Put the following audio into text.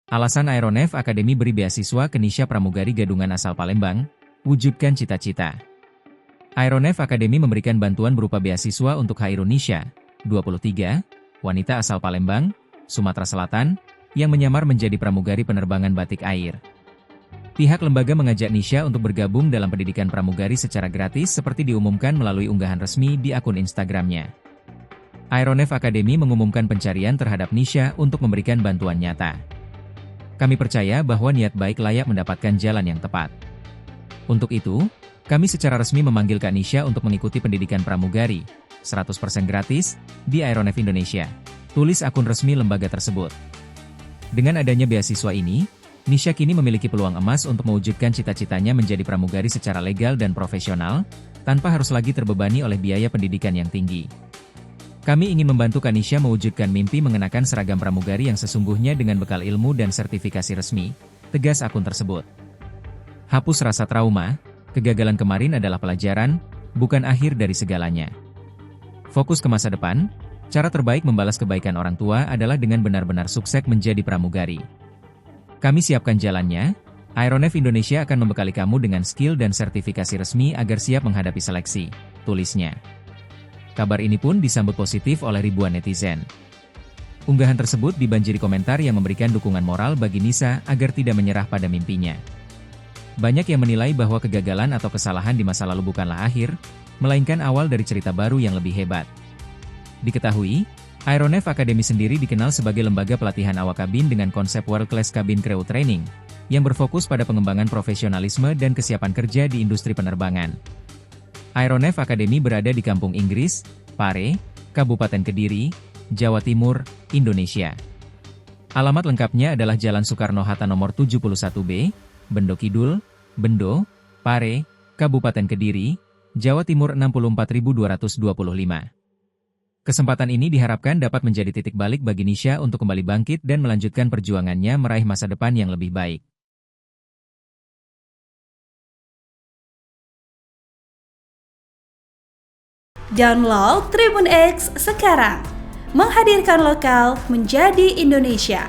Alasan Aeronef Akademi beri beasiswa ke Nisha pramugari gadungan asal Palembang, wujudkan cita-cita. Aeronef Akademi memberikan bantuan berupa beasiswa untuk Hairun Nisha, 23, wanita asal Palembang, Sumatera Selatan, yang menyamar menjadi pramugari penerbangan batik air. Pihak lembaga mengajak Nisha untuk bergabung dalam pendidikan pramugari secara gratis seperti diumumkan melalui unggahan resmi di akun Instagramnya. Aeronef Akademi mengumumkan pencarian terhadap Nisha untuk memberikan bantuan nyata. Kami percaya bahwa niat baik layak mendapatkan jalan yang tepat. Untuk itu, kami secara resmi memanggil Kak Nisha untuk mengikuti pendidikan pramugari, 100% gratis, di Aeronef Indonesia, tulis akun resmi lembaga tersebut. Dengan adanya beasiswa ini, Nisha kini memiliki peluang emas untuk mewujudkan cita-citanya menjadi pramugari secara legal dan profesional, tanpa harus lagi terbebani oleh biaya pendidikan yang tinggi. Kami ingin membantu Kak Nisha mewujudkan mimpi mengenakan seragam pramugari yang sesungguhnya dengan bekal ilmu dan sertifikasi resmi, tegas akun tersebut. Hapus rasa trauma, kegagalan kemarin adalah pelajaran, bukan akhir dari segalanya. Fokus ke masa depan, cara terbaik membalas kebaikan orang tua adalah dengan benar-benar sukses menjadi pramugari. Kami siapkan jalannya, Aeronef Indonesia akan membekali kamu dengan skill dan sertifikasi resmi agar siap menghadapi seleksi, tulisnya. Kabar ini pun disambut positif oleh ribuan netizen. Unggahan tersebut dibanjiri komentar yang memberikan dukungan moral bagi Nisha agar tidak menyerah pada mimpinya. Banyak yang menilai bahwa kegagalan atau kesalahan di masa lalu bukanlah akhir, melainkan awal dari cerita baru yang lebih hebat. Diketahui, Aeronef Academy sendiri dikenal sebagai lembaga pelatihan awak kabin dengan konsep World Class Cabin Crew Training, yang berfokus pada pengembangan profesionalisme dan kesiapan kerja di industri penerbangan. Aeronef Academy berada di Kampung Inggris, Pare, Kabupaten Kediri, Jawa Timur, Indonesia. Alamat lengkapnya adalah Jalan Soekarno-Hatta nomor 71B, Bendo Kidul, Bendo, Pare, Kabupaten Kediri, Jawa Timur 64225. Kesempatan ini diharapkan dapat menjadi titik balik bagi Nisha untuk kembali bangkit dan melanjutkan perjuangannya meraih masa depan yang lebih baik. Download Tribun X sekarang, menghadirkan lokal menjadi Indonesia.